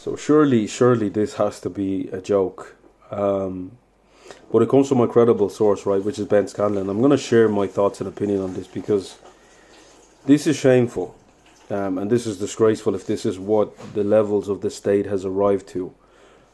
So surely this has to be a joke. But it comes from a credible source, right, which is Ben Scanlon. I'm going to share my thoughts and opinion on this because this is shameful. And this is disgraceful if this is what the levels of the state has arrived to.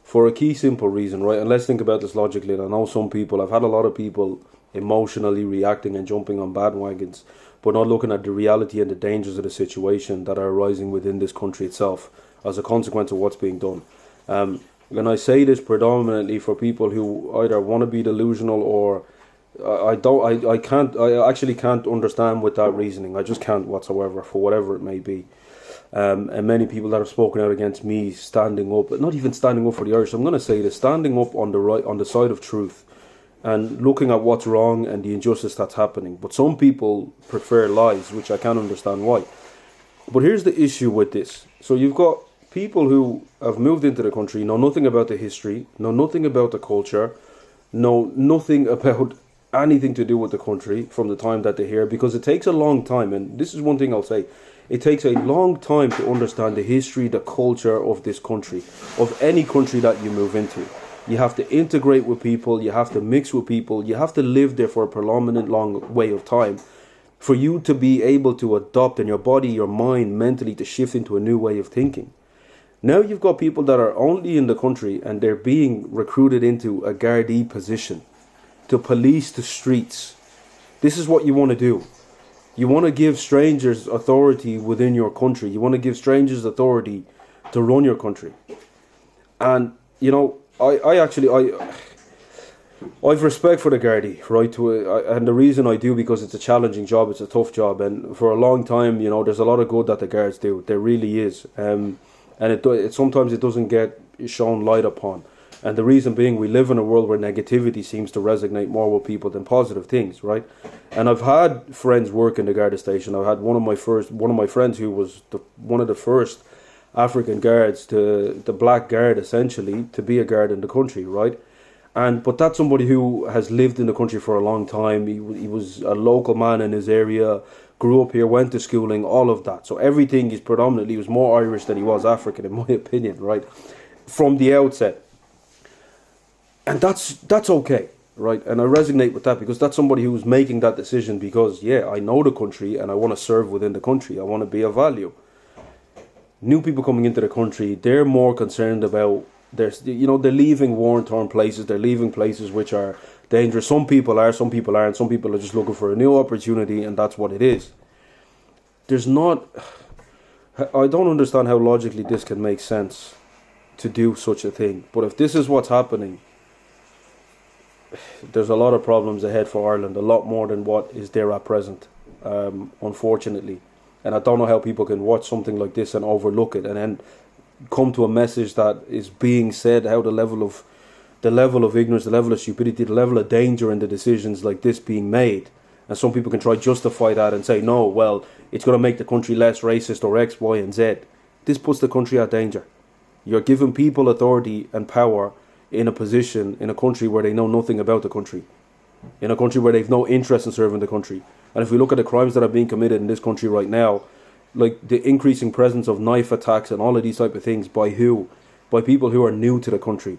For a key simple reason, right? And let's think about this logically. And I know I've had a lot of people emotionally reacting and jumping on bandwagons, but not looking at the reality and the dangers of the situation that are arising within this country itself as a consequence of what's being done. And I say this predominantly for people who either want to be delusional or I actually can't understand with that reasoning. I just can't whatsoever, for whatever it may be. And many people that have spoken out against me standing up, not even standing up for the Irish, I'm going to say this, standing up on the side of truth and looking at what's wrong and the injustice that's happening. But some people prefer lies, which I can't understand why. But here's the issue with this. So you've got people who have moved into the country, know nothing about the history, know nothing about the culture, know nothing about anything to do with the country from the time that they're here, because it takes a long time, and this is one thing I'll say, it takes a long time to understand the history, the culture of this country, of any country that you move into. You have to integrate with people, you have to mix with people, you have to live there for a predominant long way of time for you to be able to adopt, and your body, your mind, mentally to shift into a new way of thinking. Now you've got people that are only in the country and they're being recruited into a Gardaí position to police the streets. This is what you want to do. You want to give strangers authority within your country. You want to give strangers authority to run your country. And, you know, I've respect for the Gardaí, right? And the reason I do, because it's a challenging job, it's a tough job. And for a long time, you know, there's a lot of good that the Guards do. There really is. And sometimes it doesn't get shown light upon. And the reason being, we live in a world where negativity seems to resonate more with people than positive things, right? And I've had friends work in the Garda station. I had one of my friends who was one of the first African guards, the black guard essentially, to be a guard in the country, right? But that's somebody who has lived in the country for a long time. He was a local man in his area, grew up here, went to schooling, all of that. So everything is predominantly, he was more Irish than he was African, in my opinion, right? From the outset. And that's okay, right? And I resonate with that because that's somebody who's making that decision because, yeah, I know the country and I want to serve within the country. I want to be of value. New people coming into the country, they're more concerned about, they're leaving war-torn places. They're leaving places which are dangerous. Some people are, some people aren't. Some people are just looking for a new opportunity, and that's what it is. I don't understand how logically this can make sense to do such a thing. But if this is what's happening, there's a lot of problems ahead for Ireland, a lot more than what is there at present, unfortunately. And I don't know how people can watch something like this and overlook it and then come to a message that is being said, how the level of ignorance, the level of stupidity, the level of danger in the decisions like this being made. And some people can try to justify that and say, no, well, it's going to make the country less racist or X, Y, and Z. This puts the country at danger. You're giving people authority and power in a position, in a country where they know nothing about the country. In a country where they've no interest in serving the country. And if we look at the crimes that are being committed in this country right now, like the increasing presence of knife attacks and all of these type of things, by who? By people who are new to the country.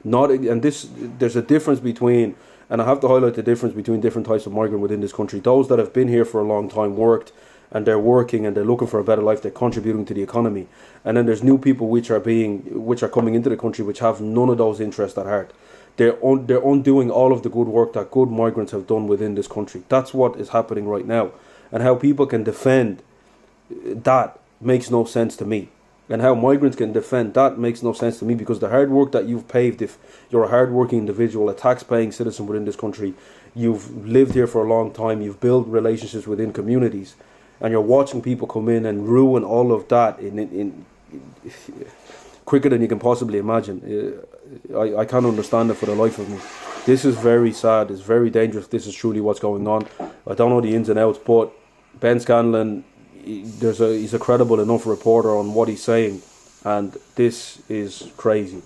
There's a difference between, and I have to highlight the difference between different types of migrant within this country. Those that have been here for a long time, worked, and they're working and they're looking for a better life, they're contributing to the economy. And then there's new people which are coming into the country which have none of those interests at heart. They're undoing all of the good work that good migrants have done within this country. That's what is happening right now. And how people can defend that makes no sense to me. And how migrants can defend that makes no sense to me, because the hard work that you've paved, if you're a hard-working individual, a tax-paying citizen within this country, you've lived here for a long time, you've built relationships within communities, and you're watching people come in and ruin all of that in quicker than you can possibly imagine. I can't understand it for the life of me. This is very sad. It's very dangerous. This is truly what's going on. I don't know the ins and outs, but Ben Scanlon, he's a credible enough reporter on what he's saying, and this is crazy.